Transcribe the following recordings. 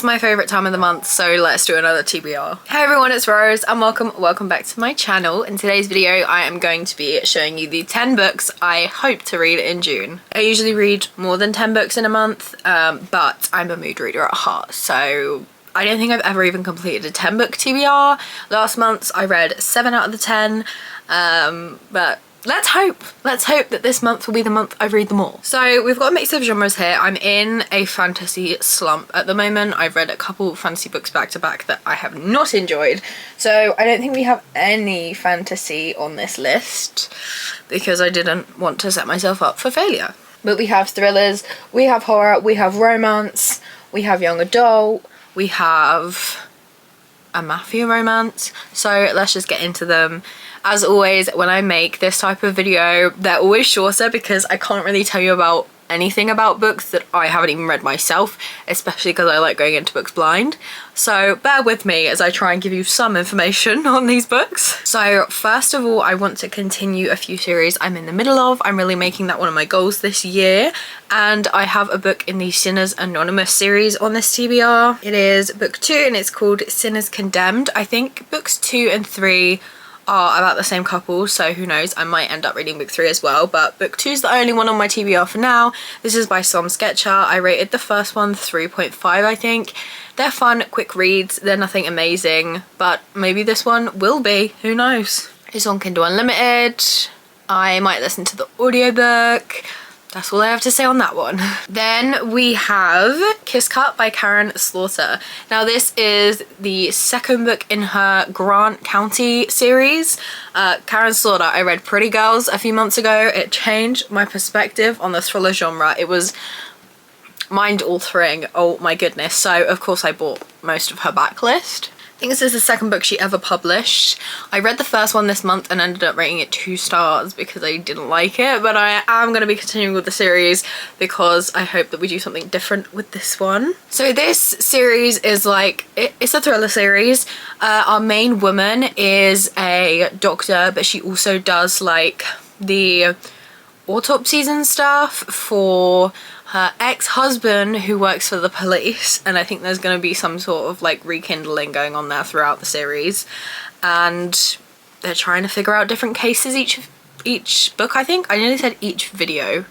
It's my favourite time of the month, so let's do another TBR. Hey everyone, it's Rose and welcome back to my channel. In today's video I am going to be showing you the 10 books I hope to read in June. I usually read more than 10 books in a month, but I'm a mood reader at heart, so I don't think I've ever even completed a 10 book TBR. Last month I read 7 out of the 10, but let's hope that this month will be the month I read them all. So we've got a mix of genres here. I'm in a fantasy slump at the moment. I've read a couple fantasy books back to back that I have not enjoyed. So I don't think we have any fantasy on this list because I didn't want to set myself up for failure. But we have thrillers, we have horror, we have romance, we have young adult, we have a mafia romance. So let's just get into them. As always, when I make this type of video, they're always shorter because I can't really tell you about anything about books that I haven't even read myself, especially because I like going into books blind. So bear with me as I try and give you some information on these books. So first of all, I want to continue a few series I'm in the middle of. I'm really making that one of my goals this year. And I have a book in the Sinners Anonymous series on this TBR. It is book 2 and it's called Sinners Condemned. I think books 2 and 3 are about the same couple, so who knows, I might end up reading book 3 as well, but book 2 is the only one on my TBR for now. This is by Som Sketcher. I rated the first one 3.5 I think. They're fun, quick reads, they're nothing amazing, but maybe this one will be, who knows. It's on Kindle Unlimited. I might listen to the audiobook. That's all I have to say on that one. Then we have Kiss Cut by Karen Slaughter. Now this is the second book in her Grant County series. Karen Slaughter, I read Pretty Girls a few months ago. It changed my perspective on the thriller genre. It was mind-altering, oh my goodness. So of course I bought most of her backlist. I think this is the second book she ever published. I read the first one this month and ended up rating it 2 stars because I didn't like it, but I am going to be continuing with the series because I hope that we do something different with this one. So this series is like, it's a thriller series. Our main woman is a doctor, but she also does like the autopsies and stuff for her ex-husband who works for the police, and I think there's going to be some sort of like rekindling going on there throughout the series, and they're trying to figure out different cases each book. I think I nearly said each video,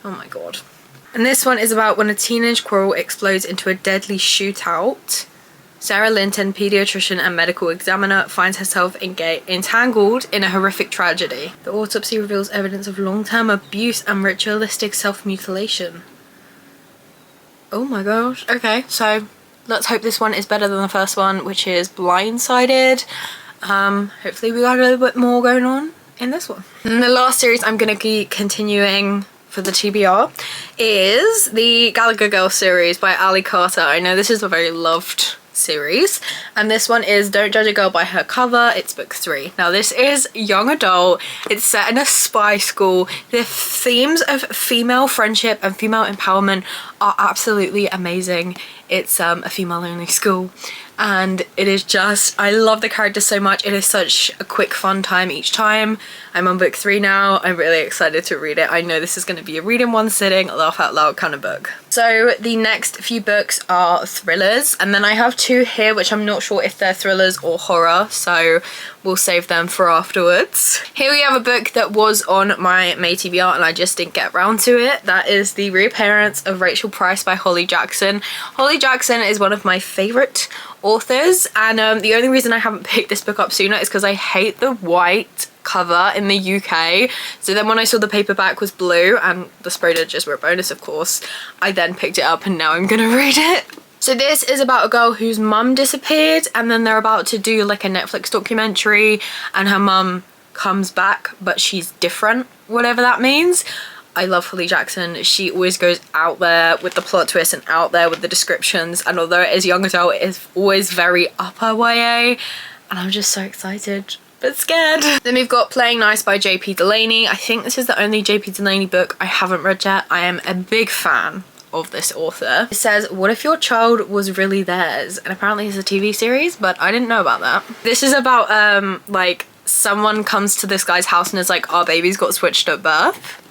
oh my god. And this one is about when a teenage quarrel explodes into a deadly shootout. Sarah Linton, paediatrician and medical examiner, finds herself entangled in a horrific tragedy. The autopsy reveals evidence of long-term abuse and ritualistic self-mutilation. Oh my gosh. Okay, so let's hope this one is better than the first one, which is Blindsided. Hopefully we got a little bit more going on in this one. And the last series I'm going to be continuing for the TBR is the Gallagher Girls series by Ali Carter. I know this is a very loved series, and this one is Don't Judge a Girl by Her Cover. It's book 3. Now this is young adult. It's set in a spy school. The themes of female friendship and female empowerment are absolutely amazing. It's a female only school, and it is just, I love the characters so much. It is such a quick fun time each time. I'm on book 3 now. I'm really excited to read it. I know this is going to be a read in one sitting, laugh out loud kind of book. So the next few books are thrillers, and then I have 2 here which I'm not sure if they're thrillers or horror, so we'll save them for afterwards. Here we have a book that was on my May TBR and I just didn't get around to it. That is The Reappearance of Rachel Price by Holly Jackson. Holly Jackson is one of my favourite authors, and the only reason I haven't picked this book up sooner is because I hate the white cover in the UK. So then when I saw the paperback was blue and the sprayed edges were a bonus of course, I then picked it up and now I'm gonna read it. So this is about a girl whose mum disappeared, and then they're about to do like a Netflix documentary and her mum comes back but she's different, whatever that means. I love Holly Jackson. She always goes out there with the plot twist and out there with the descriptions, and although it is young adult, it is always very upper YA, and I'm just so excited but scared. Then we've got Playing Nice by J.P. Delaney. I think this is the only J.P. Delaney book I haven't read yet. I am a big fan of this author. It says, what if your child was really theirs? And apparently it's a TV series, but I didn't know about that. This is about like someone comes to this guy's house and is like, our babies got switched at birth.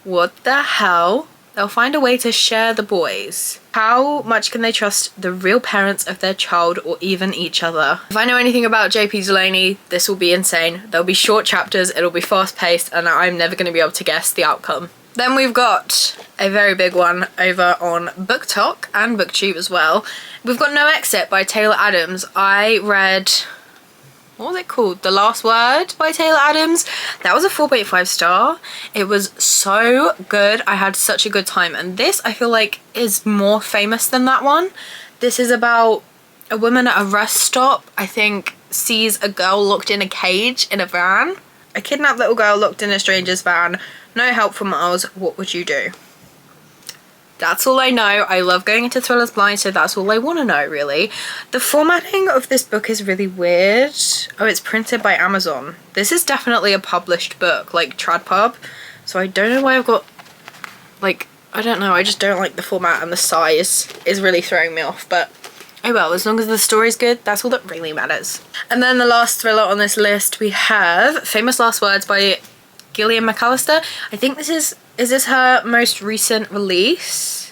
What the hell? they'll find a way to share the boys. How much can they trust the real parents of their child or even each other? If I know anything about JP Delaney, this will be insane. There'll be short chapters, it'll be fast paced, and I'm never going to be able to guess the outcome. Then we've got a very big one over on BookTok and BookTube as well. We've got No Exit by Taylor Adams. I read, what was it called? The Last Word by Taylor Adams. That was a 4.5 star. It was so good. I had such a good time. And this, I feel like, is more famous than that one. This is about a woman at a rest stop, I think, sees a girl locked in a cage in a van. A kidnapped little girl locked in a stranger's van. No help for miles. What would you do? That's all I know. I love going into thrillers blind, so that's all I want to know, really. The formatting of this book is really weird. Oh, it's printed by Amazon. This is definitely a published book, like TradPub. So I don't know why I've got, like, I don't know. I just don't like the format, and the size is really throwing me off, but oh well, as long as the story's good, that's all that really matters. And then the last thriller on this list, we have Famous Last Words by Gillian McAllister. I think this is this her most recent release?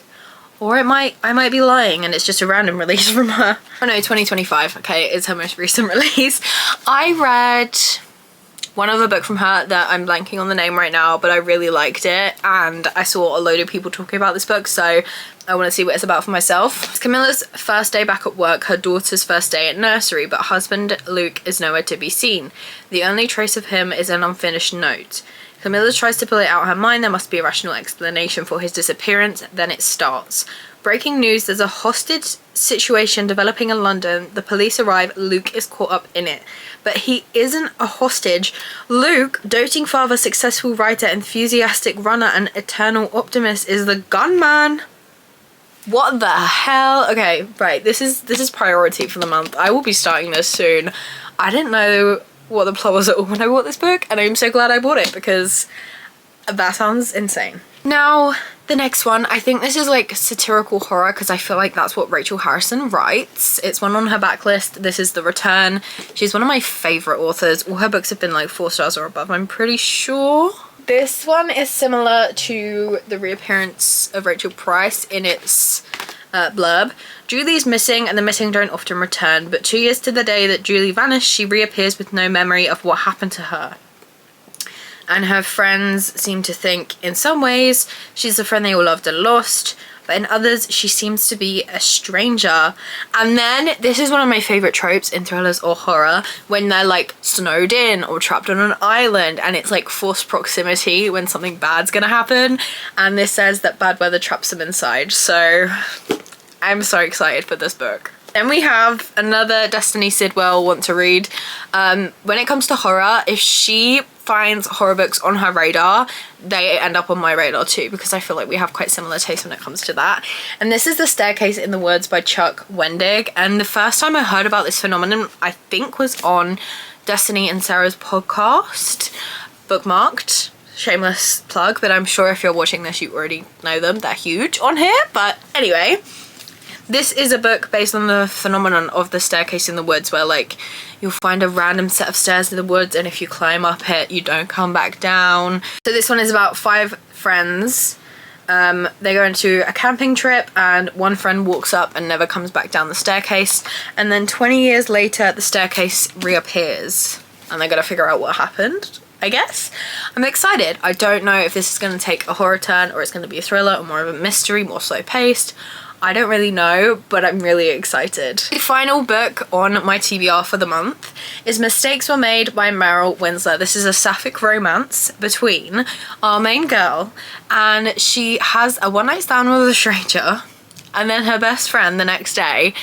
Or I might be lying and it's just a random release from her. Oh no, 2025. Okay, it's her most recent release. I read one other book from her that I'm blanking on the name right now, but I really liked it, and I saw a load of people talking about this book, so I want to see what it's about for myself. It's Camilla's first day back at work, her daughter's first day at nursery, but husband Luke is nowhere to be seen. The only trace of him is an unfinished note. Camilla tries to pull it out of her mind. There must be a rational explanation for his disappearance. Then it starts. Breaking news, there's a hostage situation developing in London. The police arrive. Luke is caught up in it. But he isn't a hostage. Luke, doting father, successful writer, enthusiastic runner, and eternal optimist, is the gunman. What the hell? Okay, right. This is priority for the month. I will be starting this soon. I didn't know what the plot was at all when I bought this book, and I'm so glad I bought it because that sounds insane. Now, the next one, I think this is like satirical horror because I feel like that's what Rachel Harrison writes. It's one on her backlist. This is The Return. She's one of my favorite authors. All her books have been like 4 stars or above, I'm pretty sure. This one is similar to the reappearance of Rachel Price in its blurb. Julie's missing and the missing don't often return, but 2 years to the day that Julie vanished, she reappears with no memory of what happened to her. And her friends seem to think in some ways she's the friend they all loved and lost, but in others she seems to be a stranger. And then this is one of my favorite tropes in thrillers or horror, when they're like snowed in or trapped on an island and it's like forced proximity when something bad's gonna happen, and this says that bad weather traps them inside. So I'm so excited for this book. Then we have another Destiny Sidwell want to read. When it comes to horror, if she finds horror books on her radar, they end up on my radar too, because I feel like we have quite similar tastes when it comes to that. And this is The Staircase in the Woods by Chuck Wendig. And the first time I heard about this phenomenon, I think, was on Destiny and Sarah's podcast, Bookmarked. Shameless plug, but I'm sure if you're watching this you already know them. They're huge on here. But anyway, this is a book based on the phenomenon of the staircase in the woods, where like you'll find a random set of stairs in the woods, and if you climb up it you don't come back down. So this one is about 5 friends. They go into a camping trip and one friend walks up and never comes back down the staircase, and then 20 years later the staircase reappears and they're gonna figure out what happened, I guess. I'm excited. I don't know if this is going to take a horror turn or it's going to be a thriller or more of a mystery, more slow paced. I don't really know, but I'm really excited. The final book on my TBR for the month is Mistakes Were Made by Meryl Winsler. This is a sapphic romance between our main girl, and she has a one-night stand with a stranger, and then her best friend the next day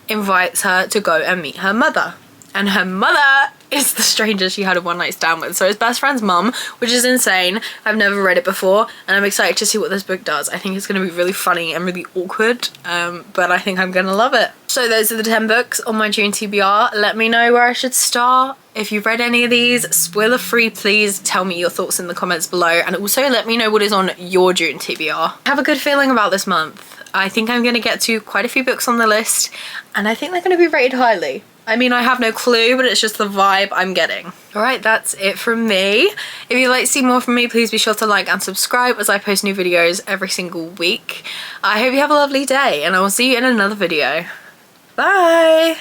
invites her to go and meet her mother. And her mother is the stranger she had a one-night stand with. So his best friend's mum, which is insane. I've never read it before, and I'm excited to see what this book does. I think it's going to be really funny and really awkward, but I think I'm going to love it. So those are the 10 books on my June TBR. Let me know where I should start. If you've read any of these, spoiler free, please tell me your thoughts in the comments below, and also let me know what is on your June TBR. I have a good feeling about this month. I think I'm going to get to quite a few books on the list, and I think they're going to be rated highly. I mean, I have no clue, but it's just the vibe I'm getting. Alright, that's it from me. If you'd like to see more from me, please be sure to like and subscribe as I post new videos every single week. I hope you have a lovely day, and I will see you in another video. Bye!